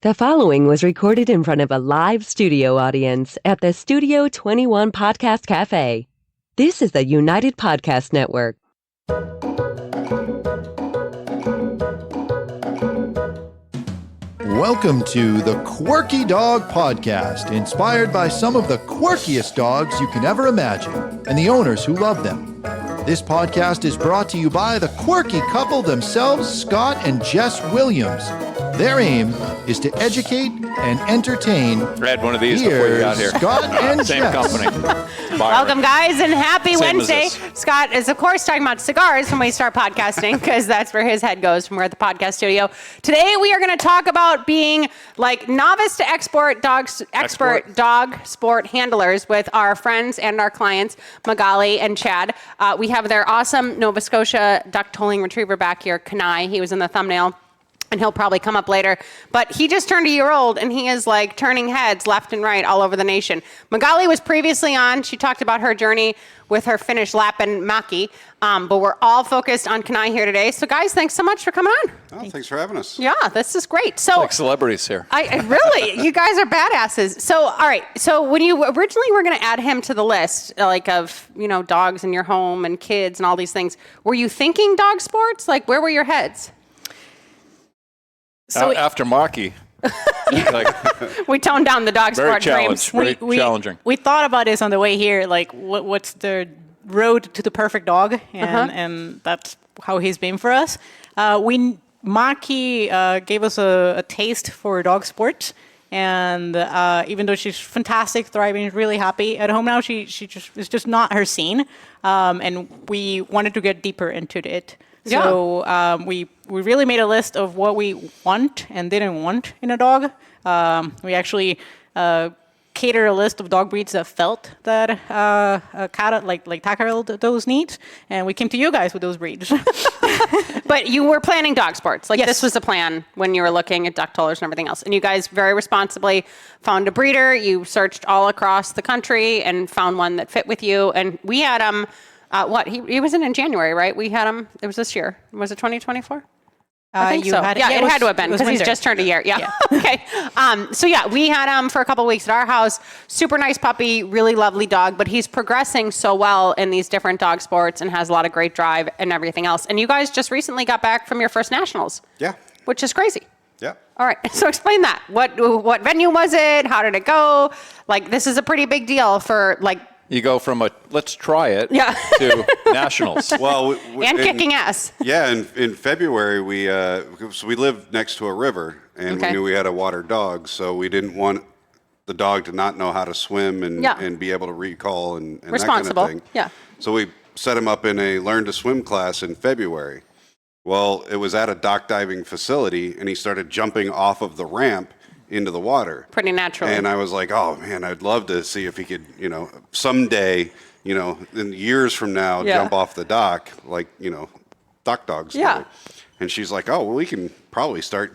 The following was recorded in front of a live studio audience at the Studio 21 Podcast Cafe. This is the United Podcast Network. Welcome to the Quirky Dog Podcast, inspired by some of the quirkiest dogs you can ever imagine and the owners who love them. This podcast is brought to you by the quirky couple themselves, Scott and Jess Williams. Their aim is to educate and entertain. I had one of these before you got here. Scott and Same Jess. company. Welcome, guys, and happy Same Wednesday. as this. Scott is, of course, talking about cigars when we start podcasting, because that's where his head goes when we're at the podcast studio. Today, we are going to talk about being like novice to expert dog sport handlers with our friends and our clients, Magaly and Chad. We have their awesome Nova Scotia duck tolling retriever back here, Kenai. He was in the thumbnail, and he'll probably come up later. But he just turned a year old, and he is like turning heads left and right all over the nation. Magaly was previously on. She talked about her journey with her Finnish Lapin Maki. But we're all focused on Kenai here today. So guys, thanks so much for coming on. Oh, thanks for having us. Yeah, this is great. So Like celebrities here. I really, you guys are badasses. So, all right. So when you originally were going to add him to the list, like of, dogs in your home and kids and all these things, were you thinking dog sports? Like, where were your heads? So after Maki, We toned down the dog sport dreams. very challenging. We thought about this on the way here, like what's the road to the perfect dog, and that's how he's been for us. Maki gave us a taste for dog sports, and even though she's fantastic, thriving, really happy at home now, she just it's just not her scene, and we wanted to get deeper into it. So we really made a list of what we want and didn't want in a dog. We actually catered a list of dog breeds that felt that tackled those needs, and we came to you guys with those breeds. But you were planning dog sports. Yes. This was the plan when you were looking at duck tollers and everything else. And you guys very responsibly found a breeder. You searched all across the country and found one that fit with you. And we had him. He was in January, right? We had him. It was this year. Was it 2024? I think so. It had to have been because he's just turned a year. Yeah. Okay. We had him for a couple of weeks at our house. Super nice puppy, really lovely dog, but he's progressing so well in these different dog sports and has a lot of great drive and everything else. And you guys just recently got back from your first nationals. Yeah. Which is crazy. Yeah. All right. So explain that. What venue was it? How did it go? Like, this is a pretty big deal for You go from let's try it to nationals. Well, kicking ass. Yeah, in February we lived next to a river, and we knew we had a water dog, so we didn't want the dog to not know how to swim and be able to recall and responsible. That kind of thing. Yeah. So we set him up in a learn to swim class in February. Well, it was at a dock diving facility, and he started jumping off of the ramp into the water. Pretty naturally. And I was like, oh man, I'd love to see if he could, someday, in years from now, jump off the dock like, dock dogs do. And she's like, oh, well, we can probably start,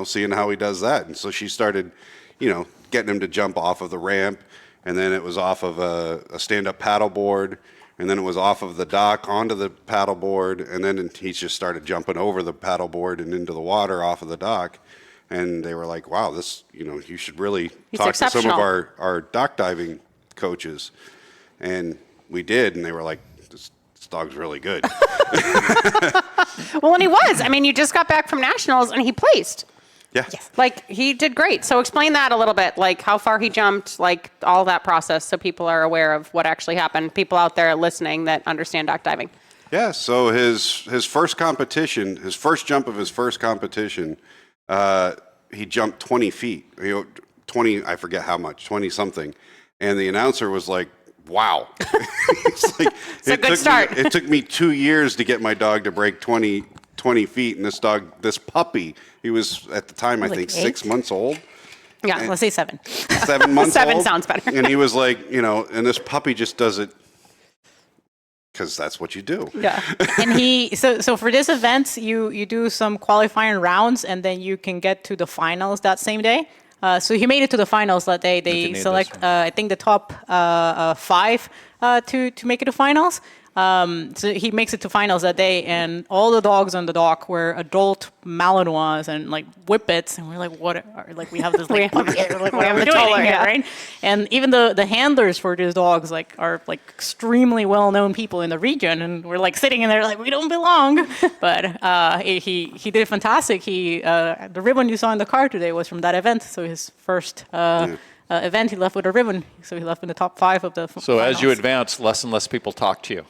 seeing how he does that. And so she started, getting him to jump off of the ramp. And then it was off of a stand-up paddleboard. And then it was off of the dock onto the paddleboard. And then he just started jumping over the paddleboard and into the water off of the dock. And they were like, wow, this, you should really talk to some of our dock diving coaches. And we did, and they were like, this dog's really good. Well, and he was. I mean, you just got back from nationals, and he placed. Yeah. Yes. He did great. So explain that a little bit, like how far he jumped, like all that process, so people are aware of what actually happened, people out there listening that understand dock diving. Yeah, so his first competition, his first jump of his first competition, he jumped 20 feet, 20, I forget how much, 20 something. And the announcer was like, wow. It's a good start. It took me 2 years to get my dog to break 20 feet. And this puppy, he was at the time, I think 6 months old. Yeah, let's say 7. 7 months old. 7 sounds better. And he was like, and this puppy just does it because that's what you do. Yeah. And so for this event, you do some qualifying rounds, and then you can get to the finals that same day. So he made it to the finals that day. They select, I think, the top 5 to make it to finals. So he makes it to finals that day, and all the dogs on the dock were adult Malinois and like whippets, and we're like, we have this like, what are we doing here, right? And even the handlers for these dogs like are like extremely well-known people in the region, and we're like sitting in there like we don't belong. But he did fantastic. The ribbon you saw in the car today was from that event, so his first. Event, he left with a ribbon, so he left in the top 5 of the So finals. as you advance, less and less people talk to you.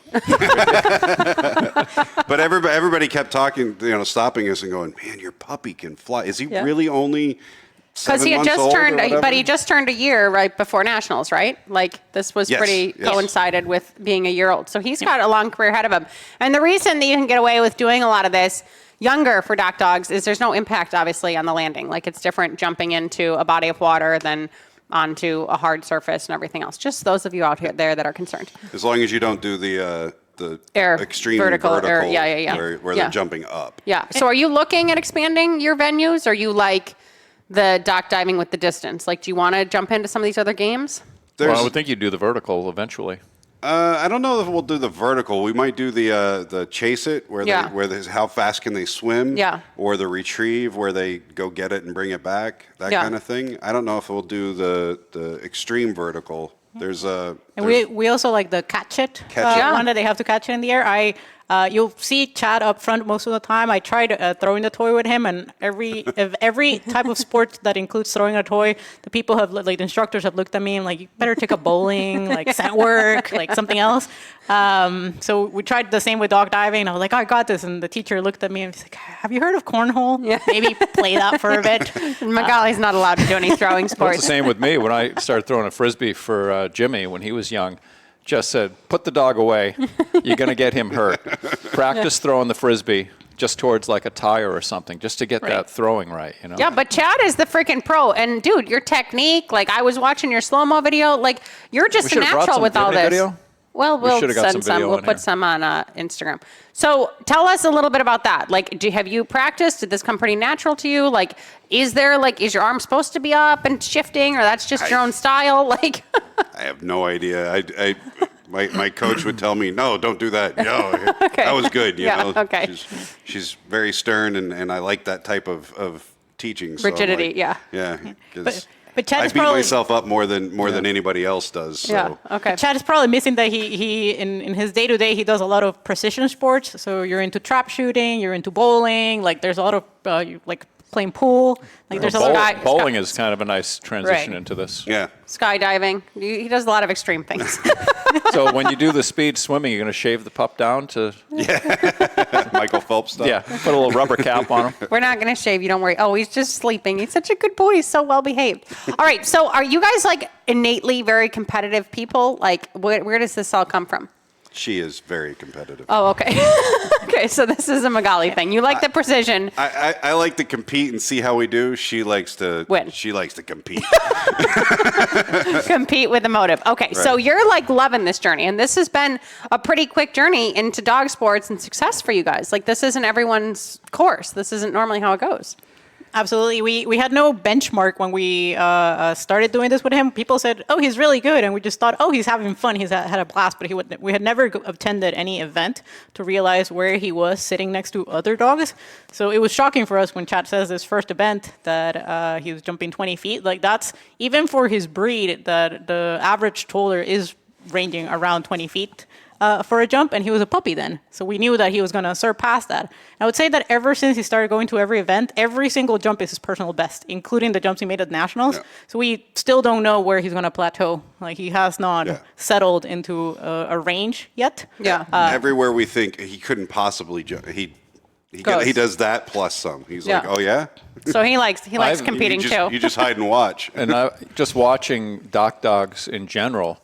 But everybody kept talking, stopping us and going, man, your puppy can fly. Is he really only 7 months old? But he just turned a year right before nationals, right? Like this was coincided with being a year old. So he's got a long career ahead of him. And the reason that you can get away with doing a lot of this younger for dock dogs is there's no impact, obviously, on the landing. Like it's different jumping into a body of water than onto a hard surface and everything else. Just those of you out there that are concerned. As long as you don't do the air, extreme vertical where yeah. they're jumping up. Yeah. So are you looking at expanding your venues? Or you like the dock diving with the distance? Like, do you want to jump into some of these other games? Well, I would think you'd do the vertical eventually. I don't know if we'll do the vertical. We might do the chase it, where how fast can they swim, or the retrieve, where they go get it and bring it back, that kind of thing. I don't know if we'll do the extreme vertical. We also like the catch it one that they have to catch it in the air. You'll see Chad up front most of the time. I tried throwing the toy with him, and every type of sport that includes throwing a toy, the instructors have looked at me and like, you better take a bowling, like scent work, like something else. So we tried the same with dog diving. I was like, I got this, and the teacher looked at me and he's like, have you heard of cornhole? Yeah. Maybe play that for a bit. Magaly's not allowed to do any throwing sports. Well, it's the same with me. When I started throwing a frisbee for Jimmy when he was young, Jess said, put the dog away. You're going to get him hurt. Practice throwing the frisbee just towards like a tire or something, just to get that throwing right, Yeah, but Chad is the freaking pro. And dude, your technique, like I was watching your slow-mo video, like you're just a natural with all this. Video? Well, we'll send some. We'll put some on Instagram. So tell us a little bit about that. Like, have you practiced? Did this come pretty natural to you? Like, is your arm supposed to be up and shifting, or that's just your own style? Like, I have no idea. My coach would tell me, no, don't do that. No, that was good. You know? Okay. She's very stern, and I like that type of teaching. So rigidity, yeah. But Chad I beat myself up more than anybody else does. So. Yeah. Okay. Chad is probably missing that he in his day-to-day he does a lot of precision sports. So you're into trap shooting, you're into bowling. Like there's a lot of like playing pool. Like there's a lot of bowling is kind of a nice transition into this. Yeah. Skydiving. He does a lot of extreme things. So when you do the speed swimming, you're going to shave the pup down to Michael Phelps stuff. Yeah, put a little rubber cap on him. We're not going to shave. You don't worry. Oh, he's just sleeping. He's such a good boy. He's so well behaved. All right. So are you guys like innately very competitive people? Like where does this all come from? She is very competitive. Oh, okay. Okay, so this is a Magaly thing. You like the precision. I like to compete and see how we do. She likes to win. She likes to compete. Compete with a motive. Okay, right. So you're like loving this journey, and this has been a pretty quick journey into dog sports and success for you guys. Like this isn't everyone's course. This isn't normally how it goes. Absolutely. We had no benchmark when we started doing this with him. People said, oh, he's really good. And we just thought, oh, he's having fun. He's had a blast. But we had never attended any event to realize where he was sitting next to other dogs. So it was shocking for us when Chad says this first event that he was jumping 20 feet. Like that's, even for his breed, that the average toddler is ranging around 20 feet. For a jump, and he was a puppy then. So we knew that he was going to surpass that. I would say that ever since he started going to every event, every single jump is his personal best, including the jumps he made at nationals. Yeah. So we still don't know where he's going to plateau. Like he has not settled into a range yet. Yeah. Everywhere we think he couldn't possibly jump, he does that plus some. He's like, oh yeah. So he likes competing too. You just hide and watch. And just watching dock dogs in general.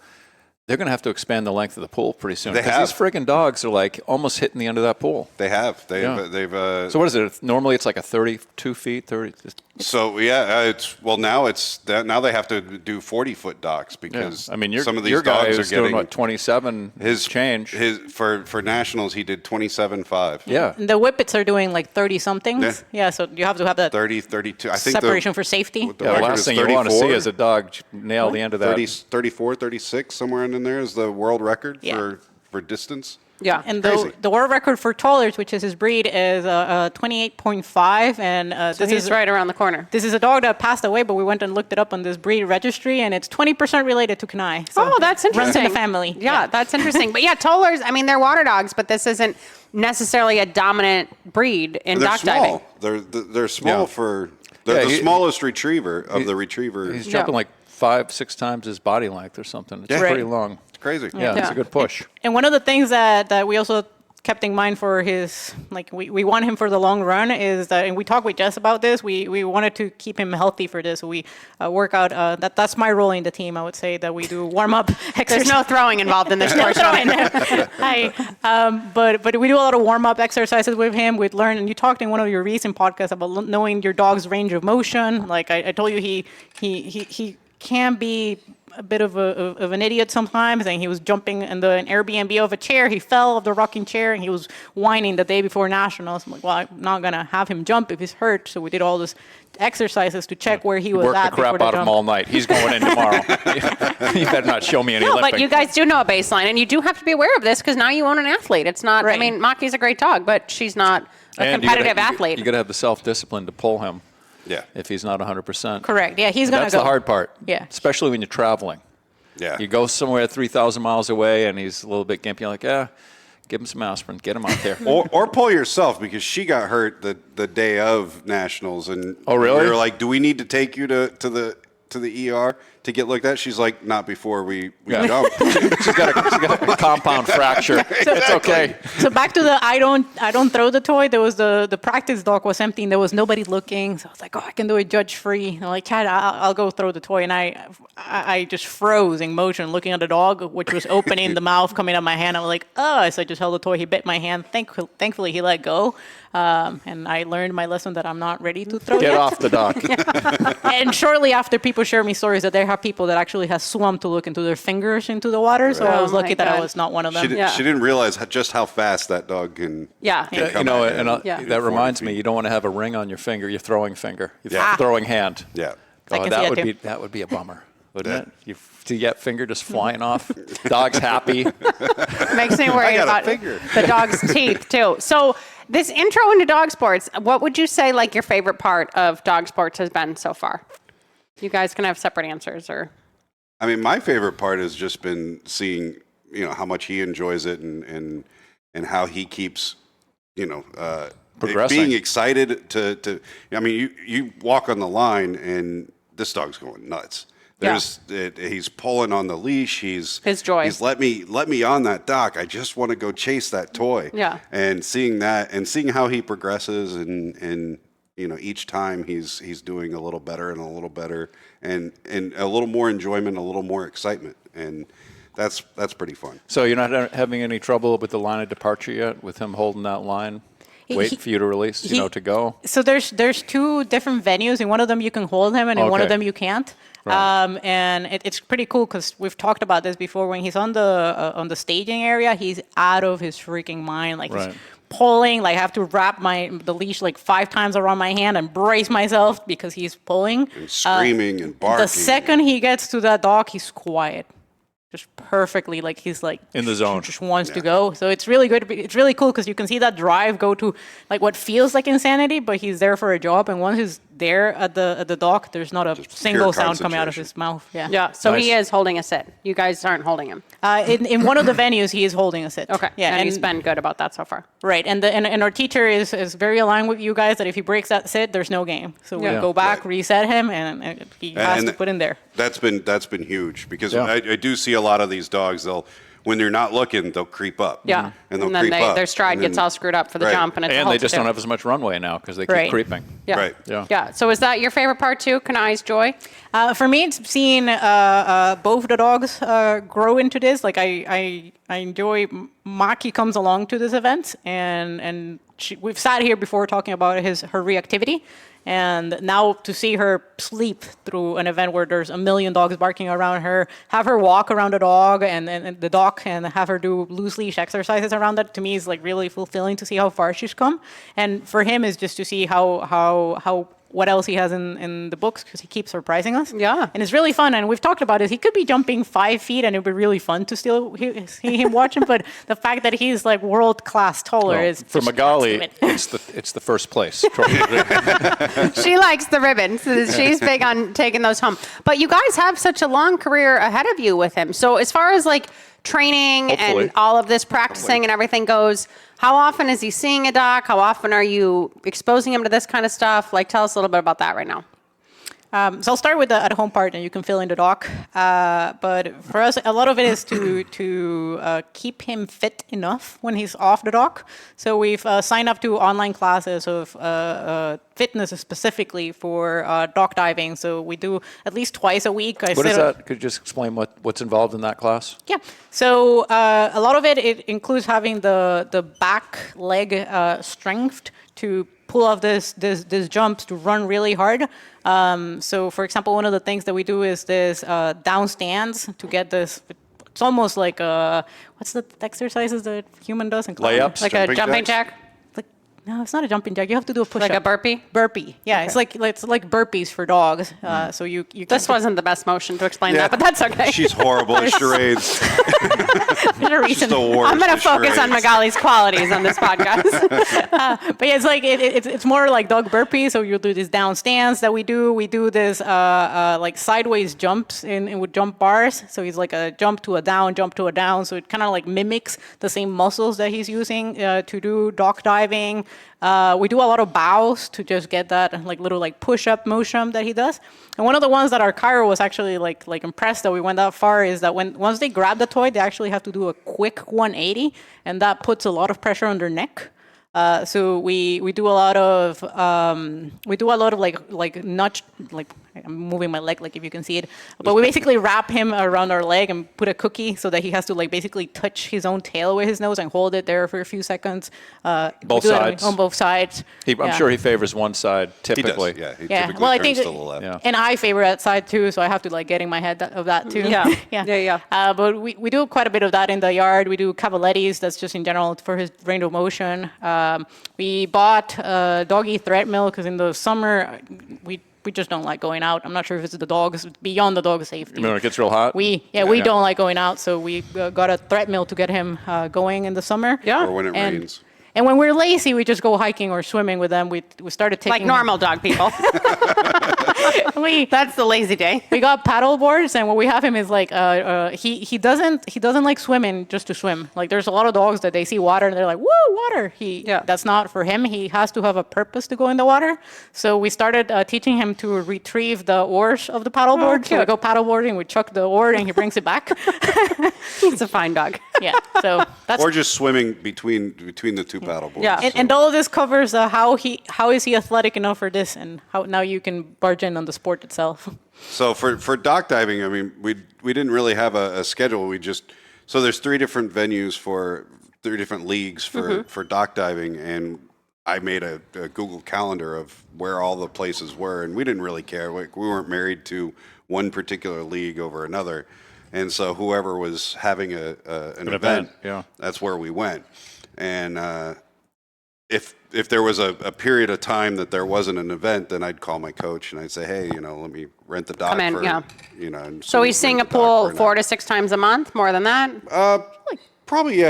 They're going to have to expand the length of the pool pretty soon. Because these friggin' dogs are like almost hitting the end of that pool. They have. They've. So what is it? Normally it's like a 32 feet, 30. So now they have to do 40-foot docks because some of these dogs are getting doing 27. His change. For nationals he did 27.5. Yeah. The whippets are doing like 30 somethings. Yeah. So you have to have that 30, 32. I think separation for safety. The last thing you want to see is a dog nail the end of that. 34, 36 somewhere in there is the world record for distance. Yeah. And Crazy. the world record for tollers, which is his breed, is 28.5. And So this he's is right around the corner. This is a dog that passed away, but we went and looked it up on this breed registry, and it's 20% related to Kenai. So Oh, that's Runs interesting. in the family. Yeah, that's interesting. But yeah, tollers, I mean, they're water dogs, but this isn't necessarily a dominant breed in They're dock small. diving. They're small Yeah. for. They're the smallest retriever of the retriever. He's jumping like 5-6 times his body length or something. It's Yeah. pretty long. It's crazy. Yeah, it's a good push. And one of the things that we also kept in mind for his, like, we want him for the long run is that, and we talked with Jess about this, we wanted to keep him healthy for this. So we work out, that's my role in the team, I would say, that we do warm-up exercise. There's no throwing involved in this No sport. throwing. But we do a lot of warm-up exercises with him. We'd learn, and you talked in one of your recent podcasts about knowing your dog's range of motion. Like I told you, he can be a bit of an idiot sometimes, and he was jumping in an Airbnb of a chair. He fell off the rocking chair, and he was whining the day before nationals. I'm like, well, I'm not gonna have him jump if he's hurt. So we did all this exercises to check where he was Work at the crap before the out of him jump. all night. He's going in tomorrow. You better not show me any No, limping. but you guys do know a baseline, and you do have to be aware of this because now you own an athlete. It's not, I Right. mean, Maki's a great dog, but she's not a And competitive athlete. You got to have the self-discipline to pull him. Yeah. If he's not 100%. Correct. Yeah, he's gonna That's go. the hard part. Yeah. Especially when you're traveling. Yeah. You go somewhere 3,000 miles away and he's a little bit gimpy. You're like, give him some aspirin. Get him out there. Or pull yourself, because she got hurt the day of nationals, and Oh, really? we were like, do we need to take you to the ER to get looked at? She's like, not before we Yeah. jump. she's got a compound fracture. It's okay. So back to the I don't throw the toy. There was the practice dock was empty and there was nobody looking. So I was like, oh, I can do it judge free. And I'm like, Chad, I'll go throw the toy. And I just froze in motion looking at the dog, which was opening the mouth coming out my hand. I was like, oh, so I just held the toy. He bit my hand. Thankfully he let go. And I learned my lesson that I'm not ready to throw Get yet. off the dock. And shortly after, people share me stories that they have people that actually have swum to look into their fingers into the water. So I was Oh my lucky that I God. was not one of them. She didn't realize just how fast that dog can. Yeah. can You come know, at and Yeah. that reminds me, you don't want to have a ring on your finger, your throwing finger, your Yeah. throwing hand. Yeah. I can see that that would too. that would be a bummer, wouldn't it? You see that finger just flying off. Dog's happy. Makes me worried got a about finger. the dog's teeth too. So this intro into dog sports, what would you say like your favorite part of dog sports has been so far? You guys can have separate answers, or I mean, my favorite part has just been seeing, how much he enjoys it, and how he keeps, Progressing. being excited to. I mean, you walk on the line and this dog's going nuts. He's pulling on the leash. He's His joy. He's let me on that dock. I just want to go chase that toy. Yeah. And seeing that and seeing how he progresses and each time he's doing a little better and a little better and a little more enjoyment, a little more excitement, and that's pretty fun. So you're not having any trouble with the line of departure yet, with him holding that line, waiting for you to release, to go? So there's two different venues. In one of them you can hold him, and in one of Okay. them you can't. Right. And it's pretty cool because we've talked about this before. When he's on the staging area, he's out of his freaking mind. Like Right. he's pulling. Like I have to wrap the leash like 5 times around my hand and brace myself because he's pulling. And screaming and barking. The second he gets to that dock, he's quiet. Just perfectly, like he's like In the zone. just wants to go. So it's really good. It's really cool because you can see that drive go to like what feels like insanity, but he's there for a job. And once he's there at the dock, there's not a single pure sound coming out of concentration. his mouth. Yeah. yeah. So he Nice. is holding a sit. You guys aren't holding him. In one of the venues, he is holding a sit. Okay. Yeah. And he's been good about that so far. Right, and our teacher is very aligned with you guys that if he breaks that sit, there's no game. So we Yeah. go back, Right. reset him, and he has to put in there. That's been huge because Yeah. I do see a lot of these dogs. When they're not looking, they'll creep up. Yeah. And they'll then creep up. their stride and gets then- all screwed up for the Right. jump, and it's a And whole they just different- don't have as much runway now because they keep Right. creeping. Yeah. Right. Yeah. Yeah. So is that your favorite part too? Kenai's joy? For me, it's seeing both the dogs grow into this. Like I enjoy. Maki comes along to this event, and we've sat here before talking about her reactivity, and now to see her sleep through an event where there's a million dogs barking around her, have her walk around the dog and the dock, and have her do loose leash exercises around that, to me is like really fulfilling to see how far she's come. And for him is just to see how what else he has in the books because he keeps surprising us. Yeah. And it's really fun. And we've talked about it. He could be jumping 5 feet and it would be really fun to still see him watch him. But the fact that he's like world-class taller is for just Magaly, absolute. it's the first place. She likes the ribbons. She's big on taking those home. But you guys have such a long career ahead of you with him. So as far as like training Hopefully. and all of this practicing and everything goes, how often is he seeing a doc? How often are you exposing him to this kind of stuff? Like, tell us a little bit about that right now. So I'll start with the at-home part, and you can fill in the doc. But for us, a lot of it is to keep him fit enough when he's off the doc. So we've signed up to online classes of fitness specifically for dock diving. So we do at least twice a week. What is that? Could you just explain what's involved in that class? Yeah. So a lot of it includes having the back leg strength to pull off this jumps to run really hard. So for example, one of the things that we do is this down stands to get this. It's almost like what's the exercises that human does in class? Layups? Like a jumping jack? No, it's not a jumping jack. You have to do a push-up. Like a burpee? Burpee. Yeah, it's like burpees for dogs. So you. This wasn't the best motion to explain that, but that's okay. She's horrible at charades. There's a reason. She's the worst I'm going to at focus on charades. Magaly's qualities on this podcast. But yeah, it's like it's more like dog burpee. So you'll do this down stands that we do. We do this like sideways jumps in with jump bars. So he's like a jump to a down, jump to a down. So it kind of like mimics the same muscles that he's using to do dock diving. We do a lot of bows to just get that like little like push-up motion that he does. And one of the ones that our chiro was actually like impressed that we went that far is that once they grab the toy, they actually have to do a quick 180, and that puts a lot of pressure on their neck. So we do a lot of like nudge, like I'm moving my leg, like if you can see it, but we basically wrap him around our leg and put a cookie so that he has to like basically touch his own tail with his nose and hold it there for a few seconds. Both sides. On both sides. I'm sure he favors one side typically. He does, yeah. He Yeah. typically Well, I turns think to the left. Yeah. and I favor that side too, so I have to like get in my head of that too. Yeah. yeah. But we do quite a bit of that in the yard. We do cavalettis. That's just in general for his range of motion. We bought doggy thread mill because in the summer we just don't like going out. I'm not sure if it's the dogs, beyond the dog safety. You mean when it gets real hot? We don't like going out, so we got a thread mill to get him going in the summer. Yeah. Or when it rains. And when we're lazy, we just go hiking or swimming with them. We started taking Like normal dog people. That's the lazy day. We got paddle boards, and what we have him is like he doesn't like swimming just to swim. Like there's a lot of dogs that they see water and they're like, woo, water. That's not for him. He has to have a purpose to go in the water. So we started teaching him to retrieve the oars of the paddle board. So we go paddle boarding, we chuck the oar, and he brings it back. He's a fine dog. Yeah. So that's Or just swimming between the two paddle boards. Yeah. and all of this covers how is he athletic enough for this, and how now you can barge in on the sport itself. So for dock diving, I mean, we didn't really have a schedule. So there's 3 different venues for 3 different leagues for dock diving, and I made a Google Calendar of where all the places were, and we didn't really care. We weren't married to one particular league over another, and so whoever was having an event, that's where we went. And if there was a period of time that there wasn't an event, then I'd call my coach and I'd say, hey, let me rent the dock. Come in, for, yeah. And So he's seeing a pool 4 to 6 times a month, more than that? Probably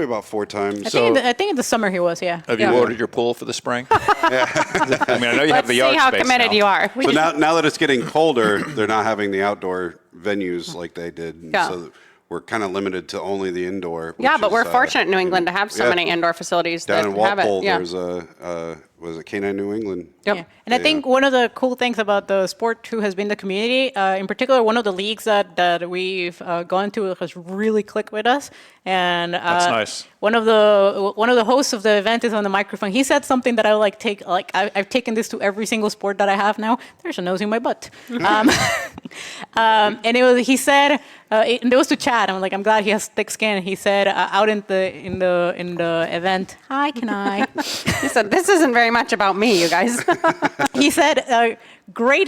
about 4 times. I think in the summer he was, yeah. Have you ordered your pool for the spring? I mean, I know you have the yard see how space committed now. you are. So now that it's getting colder, they're not having the outdoor venues like they did. Yeah. So we're kind of limited to only the indoor. Yeah, which but is, we're fortunate in New England to have so yeah. many indoor facilities down that in Walpole, have it. Yeah. there's was it Canine New England? Yep. Yeah. And I think one of the cool things about the sport too has been the community. In particular, one of the leagues that we've gone to has really clicked with us. And That's nice. One of the hosts of the event is on the microphone. He said something that I've taken this to every single sport that I have now. There's a nose in my butt. And he said, and it was to Chad. I'm like, I'm glad he has thick skin. He said out in the event, hi, Kenai. He said, this isn't very much about me, you guys. He said, great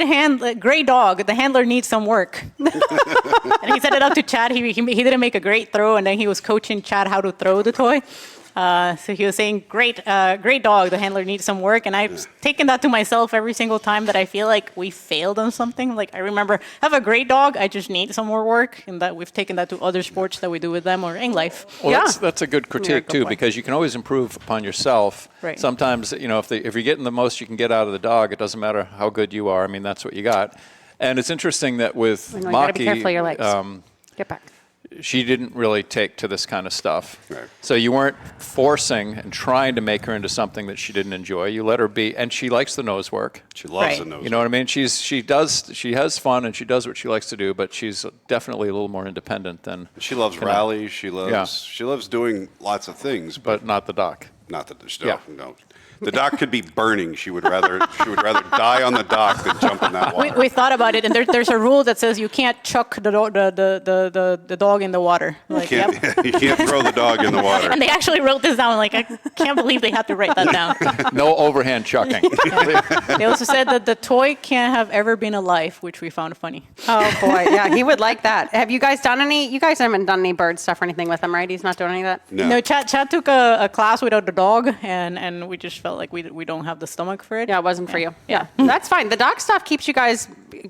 dog. The handler needs some work. And he said it up to Chad. He didn't make a great throw, and then he was coaching Chad how to throw the toy. So he was saying, great dog. The handler needs some work. And I've taken that to myself every single time that I feel like we failed on something. Like I remember, I have a great dog. I just need some more work. And that we've taken that to other sports that we do with them or in life. Well, that's a good critique too, because you can always improve upon yourself. Right. Sometimes, if you're getting the most you can get out of the dog, it doesn't matter how good you are. I mean, that's what you got. And it's interesting that with You gotta be careful of your Maki, legs. Get back. she didn't really take to this kind of stuff. Right. So you weren't forcing and trying to make her into something that she didn't enjoy. You let her be, and she likes the nose work. She loves Right. the nose. You know what I mean? She has fun and she does what she likes to do, but she's definitely a little more independent than. She loves Kenai. rallies. She loves doing lots of things, But not the doc. not that there's Yeah. no. The dock could be burning. She would rather die on the dock than jump in that water. We thought about it, and there's a rule that says you can't chuck the dog in the water. Like, You can't throw the dog in the water. And they actually wrote this down. Like, I can't believe they had to write that down. No overhand chucking. They also said that the toy can't have ever been alive, which we found funny. Oh boy, yeah, he would like that. Have you guys done any? You guys haven't done any bird stuff or anything with him, right? He's not doing any of that. No. Chad took a class without the dog, and we just felt like we don't have the stomach for it. Yeah, it wasn't for you. Yeah, that's fine. The dog stuff keeps you guys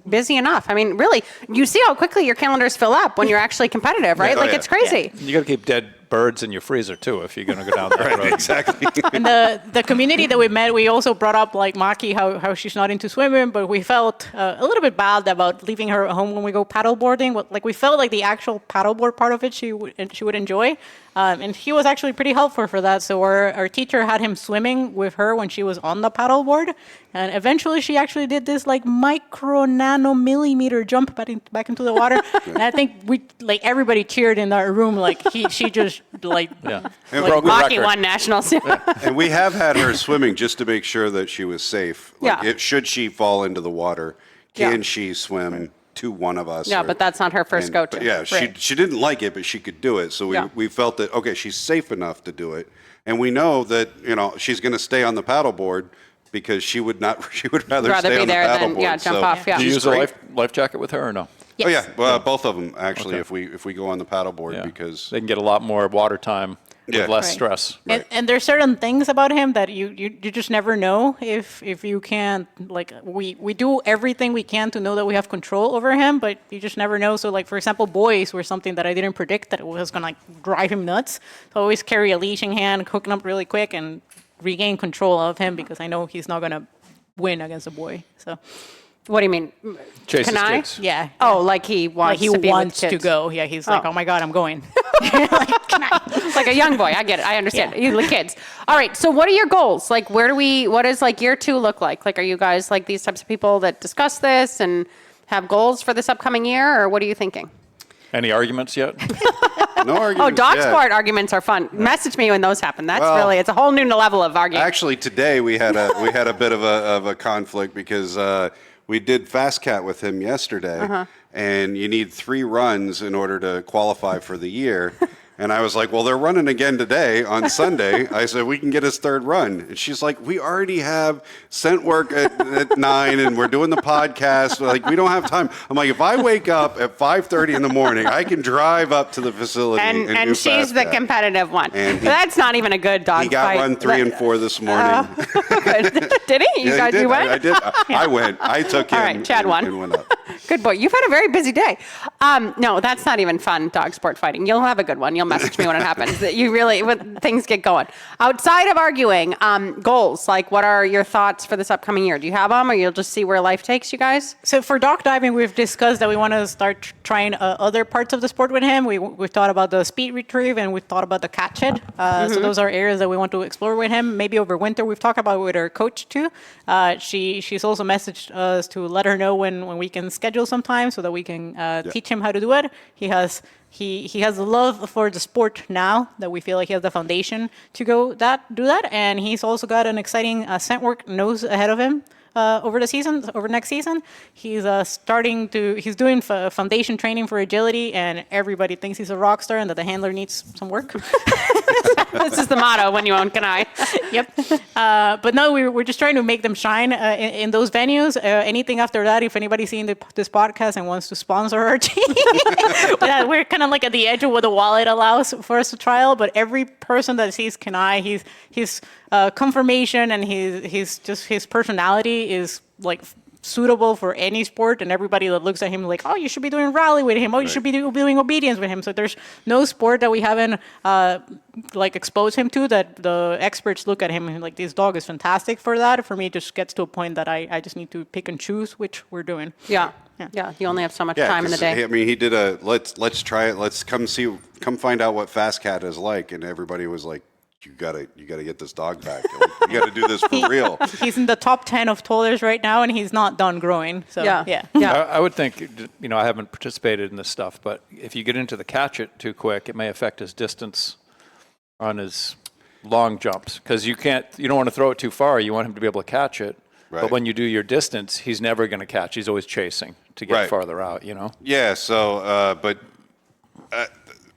busy enough. I mean, really, you see how quickly your calendars fill up when you're actually competitive, right? Yeah, oh, Like yeah. it's crazy. You got to keep dead birds in your freezer too if you're going to go down that road. Right, exactly. And the community that we met, we also brought up like Maki, how she's not into swimming, but we felt a little bit bad about leaving her at home when we go paddleboarding. Like we felt like the actual paddleboard part of it she would enjoy. And he was actually pretty helpful for that. So our teacher had him swimming with her when she was on the paddleboard. And eventually she actually did this like micro nanomillimeter jump back into the water. And I think everybody cheered in that room. Like she just like, Yeah. And Broke a Rocky record. won nationals. And we have had her swimming just to make sure that she was safe. Like, Yeah. should she fall into the water, can Yeah. she swim to one of us? Yeah, but that's not her first go-to. But yeah, Right. she didn't like it, but she could do it. So we felt that, okay, she's safe enough to do it. And we know that, she's going to stay on the paddleboard because she would rather Rather stay be on the there than paddleboard. jump off. Yeah. Do you She's use a great. life jacket with her or no? yes. Oh yeah, well, both of them actually. Okay. If we go on the paddleboard, Yeah. because They can get a lot more water time with Yeah. less Right. stress. And there's certain things about him that you just never know if you can't, like, we do everything we can to know that we have control over him, but you just never know. So like, for example, boys were something that I didn't predict that it was gonna like drive him nuts. So I always carry a leash in hand, hook him up really quick and regain control of him because I know he's not gonna win against a boy. So What do you mean? Chases Can I? kids. yeah. Oh, like he wants Like he to be wants with to kids. go. Yeah, he's like, Oh. oh my God, I'm going. Like a young boy. I get it. I understand. Yeah. You the kids. All right. So what are your goals? Like what does like year 2 look like? Like, are you guys like these types of people that discuss this and have goals for this upcoming year, or what are you thinking? Any arguments yet? no arguments. Oh, dog yet. sport arguments are fun. Message me when those happen. That's Well, it's a whole new level of arguing. Actually, today we had a bit of a conflict because we did Fast Cat with him yesterday, and you need 3 runs in order to qualify for the year. And I was like, well, they're running again today on Sunday. I said, we can get his 3rd run. And she's like, we already have scent work at 9 and we're doing the podcast. Like, we don't have time. I'm like, if I wake up at 5:30 in the morning, I can drive up to the facility and do and she's Fast the Cat. competitive one. And he- That's not even a good dog He got fight. run 3 and 4 this morning. Good. Did he? You Yeah, guys, he did. you went? I did. I went. I took him. All right, Chad won. And went up. Good boy. You've had a very busy day. No, that's not even fun, dog sport fighting. You'll have a good one. You'll message me when it happens. That you really, when things get going. Outside of arguing, goals, like what are your thoughts for this upcoming year? Do you have them, or you'll just see where life takes you guys? So for dog diving, we've discussed that we want to start trying other parts of the sport with him. We've thought about the speed retrieve and we've thought about the catch head. So those are areas that we want to explore with him. Maybe over winter, we've talked about it with our coach too. She's also messaged us to let her know when we can schedule some time so that we can teach him how to do it. He has a love for the sport now that we feel like he has the foundation to do that. And he's also got an exciting scent work nose ahead of him. over next season. He's he's doing foundation training for agility, and everybody thinks he's a rock star and that the handler needs some work. This is the motto when you own Kenai. Yep. But no, we're just trying to make them shine in those venues. Anything after that, if anybody's seeing this podcast and wants to sponsor our team, we're kind of like at the edge of what the wallet allows for us to trial. But every person that sees Kenai, his confirmation and his personality is like suitable for any sport, and everybody that looks at him like, oh, you should be doing rally with him, you should be doing obedience with him. So there's no sport that we haven't like exposed him to that the experts look at him and like, this dog is fantastic for that. For me, it just gets to a point that I just need to pick and choose, which we're doing. Yeah. You only have so much time in the day. I mean, he did let's try it. Let's come find out what Fast Cat is like, and everybody was like, you gotta get this dog back. You gotta do this for real. He's in the top 10 of toddlers right now, and he's not done growing. So yeah. I would think, I haven't participated in this stuff, but if you get into the catch it too quick, it may affect his distance on his long jumps, because you don't want to throw it too far. You want him to be able to catch it. Right. But when you do your distance, he's never going to catch. He's always chasing to get farther out, Yeah, so,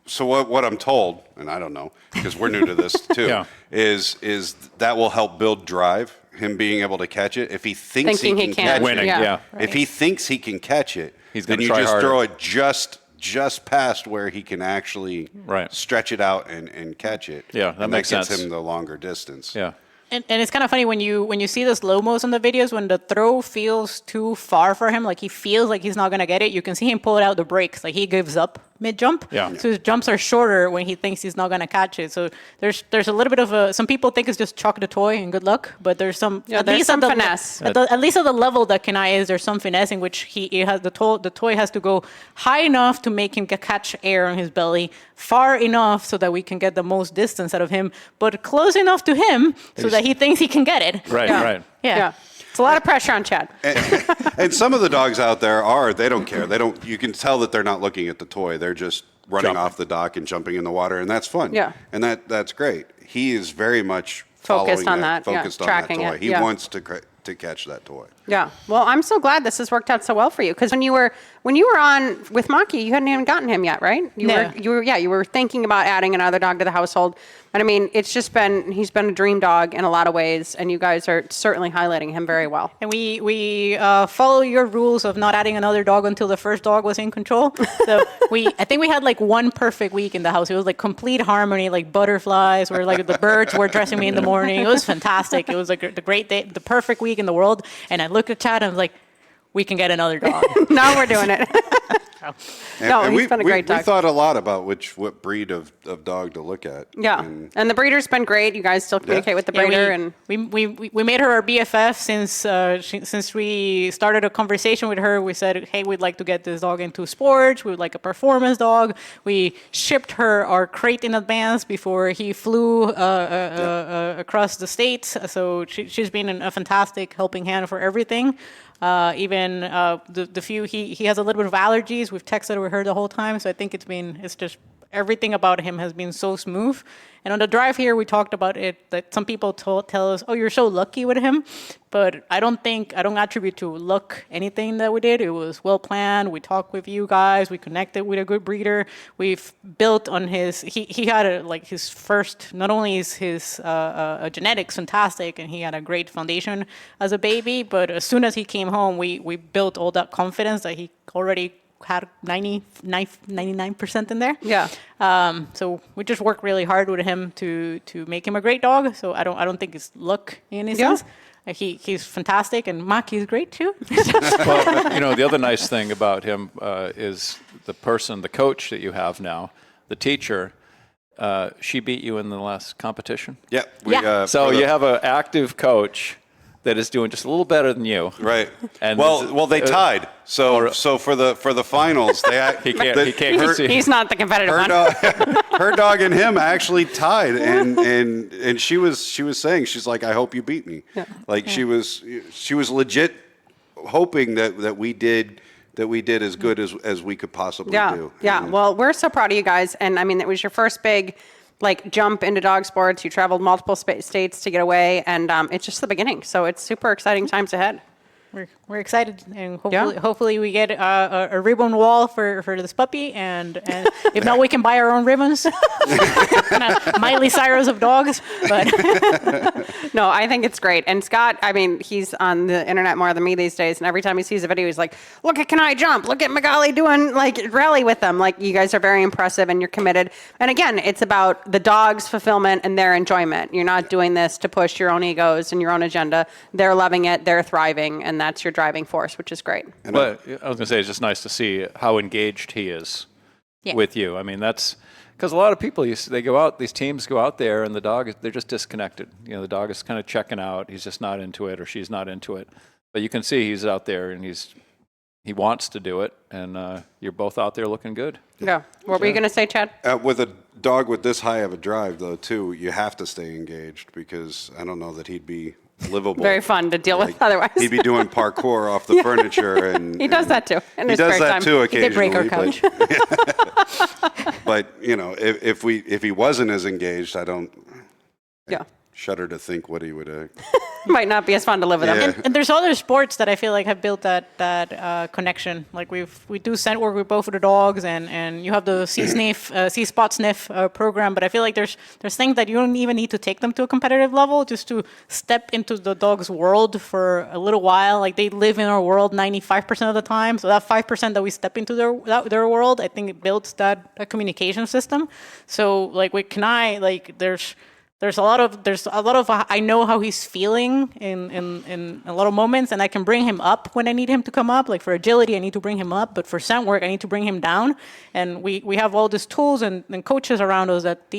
so what I'm told, and I don't know, because we're new to this too, is that will help build drive, him being able to catch it. If he thinks he can catch winning, it, Right. If he thinks he can catch it, then you just throw it just past where he can actually stretch it out and catch it. Yeah, that makes sense. That gets him the longer distance. Yeah. And it's kind of funny when you see the slow-mos on the videos, when the throw feels too far for him, like he feels like he's not going to get it, you can see him pull it out the brakes. Like he gives up mid-jump. Yeah. So his jumps are shorter when he thinks he's not going to catch it. So there's a little bit of some people think it's just chuck the toy and good luck, but there's some finesse. At least at the level that Kenai is, there's some finesse in which he has the toy has to go high enough to make him catch air on his belly, far enough so that we can get the most distance out of him, but close enough to him so that he thinks he can get it. Right. Yeah. It's a lot of pressure on Chad. And some of the dogs out there they don't care. You can tell that they're not looking at the toy. They're just running off the dock and jumping in the water, and that's fun. Yeah. And that's great. He is very much focused on that toy. It. He wants to catch that toy. Yeah. Well, I'm so glad this has worked out so well for you, because when you were on with Maki, you hadn't even gotten him yet, right? You were thinking about adding another dog to the household. But I mean, he's been a dream dog in a lot of ways, and you guys are certainly highlighting him very well. And we follow your rules of not adding another dog until the first dog was in control. So I think we had like one perfect week in the house. It was like complete harmony, like butterflies, where like the birds were dressing me in the morning. It was fantastic. It was like the great day, the perfect week in the world. And I looked at Chad and I was like, we can get another dog. Now we're doing it. He's been a great dog. We thought a lot about what breed of dog to look at. Yeah, and the breeder's been great. You guys still communicate with the breeder, and we made her our BFF since we started a conversation with her. We said, hey, we'd like to get this dog into sports. We would like a performance dog. We shipped her our crate in advance before he flew across the states. So she's been a fantastic helping hand for everything. Even the few he has a little bit of allergies. We've texted with her the whole time, so I think it's just everything about him has been so smooth. And on the drive here, we talked about it, that some people tell us, oh, you're so lucky with him. But I don't attribute to luck anything that we did. It was well planned. We talked with you guys. We connected with a good breeder. We've built on he had his first, not only is his genetics fantastic, and he had a great foundation as a baby, but as soon as he came home, we built all that confidence that he already had 99% in there. Yeah. So we just worked really hard with him to make him a great dog. So I don't think it's luck in any sense. He's fantastic, and Maki's great too. Well, the other nice thing about him is the coach that you have now, the teacher. She beat you in the last competition. Yeah. So you have an active coach that is doing just a little better than you. Right. And they tied. So for the finals, he can't. He's not the competitive one. Her dog and him actually tied, and she was saying, she's like, I hope you beat me. Yeah. Like she was legit hoping that we did as good as we could possibly do. Yeah. Well, we're so proud of you guys, and I mean, it was your first big like jump into dog sports. You traveled multiple states to get away, and it's just the beginning. So it's super exciting times ahead. We're excited, and hopefully we get a ribbon wall for this puppy, and if not, we can buy our own ribbons. Miley Cyrus of dogs, but no, I think it's great. And Scott, I mean, he's on the internet more than me these days, and every time he sees a video, he's like, "Look at Kenai jump! Look at Magaly doing like rally with them." Like, you guys are very impressive, and you're committed. And again, it's about the dog's fulfillment and their enjoyment. You're not doing this to push your own egos and your own agenda. They're loving it. They're thriving, and that's your driving force, which is great. But I was going to say, it's just nice to see how engaged he is with you. I mean, that's because a lot of people, they go out, these teams go out there, and the dog, they're just disconnected. You know, the dog is kind of checking out. He's just not into it, or she's not into it. But you can see he's out there, and he wants to do it, and you're both out there looking good. Yeah. What were you going to say, Chad? With a dog with this high of a drive, though, too, you have to stay engaged, because I don't know that he'd be livable. Very fun to deal with otherwise. He'd be doing parkour off the furniture. And he does that too. He does that too occasionally. He did break our couch. But you know, if he wasn't as engaged, I shudder to think what he would. Might not be as fun to live with him. And there's other sports that I feel like have built that connection. Like we do scent work with both of the dogs, and you have the C spot sniff program. But I feel like there's things that you don't even need to take them to a competitive level, just to step into the dog's world for a little while. Like, they live in our world 95% of the time. So that 5% that we step into their world, I think it builds that communication system. So like with Kenai, like there's a lot of I know how he's feeling in a lot of moments, and I can bring him up when I need him to come up. Like for agility, I need to bring him up, but for scent work, I need to bring him down. And we have all these tools and coaches around us that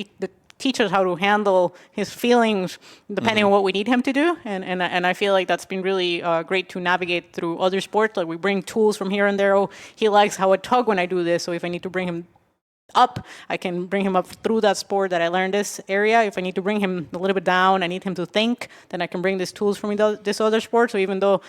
teach us how to handle his feelings depending on what we need him to do. And I feel like that's been really great to navigate through other sports. Like, we bring tools from here and there. Oh, he likes how I tug when I do this, so if I need to bring him up, I can bring him up through that sport that I learned this area. If I need to bring him a little bit down, I need him to think, then I can bring these tools from this other sport. So even though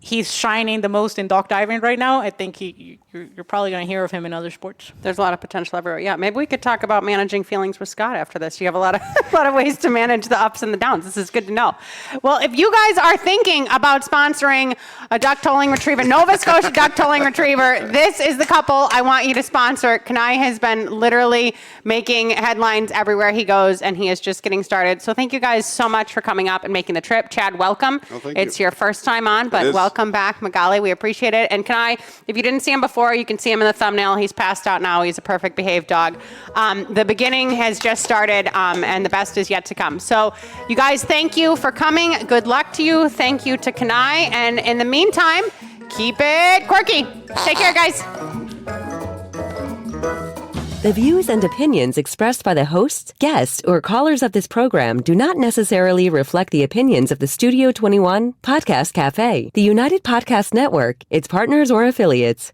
he's shining the most in dog diving right now, I think you're probably going to hear of him in other sports. There's a lot of potential everywhere. Yeah, maybe we could talk about managing feelings with Scott after this. You have a lot of ways to manage the ups and the downs. This is good to know. Well, if you guys are thinking about sponsoring a duck tolling retriever, Nova Scotia duck tolling retriever, this is the couple I want you to sponsor. Kenai has been literally making headlines everywhere he goes, and he is just getting started. So thank you guys so much for coming up and making the trip. Chad, welcome. Oh, thank it's you. your first time on, but welcome back, Magaly. We appreciate it. And Kenai, if you didn't see him before, you can see him in the thumbnail. He's passed out now. He's a perfect behaved dog. The beginning has just started, and the best is yet to come. So you guys, thank you for coming. Good luck to you. Thank you to Kenai. And in the meantime, keep it quirky. Take care, guys. The views and opinions expressed by the hosts, guests, or callers of this program do not necessarily reflect the opinions of the Studio 21 Podcast Cafe, the United Podcast Network, its partners, or affiliates.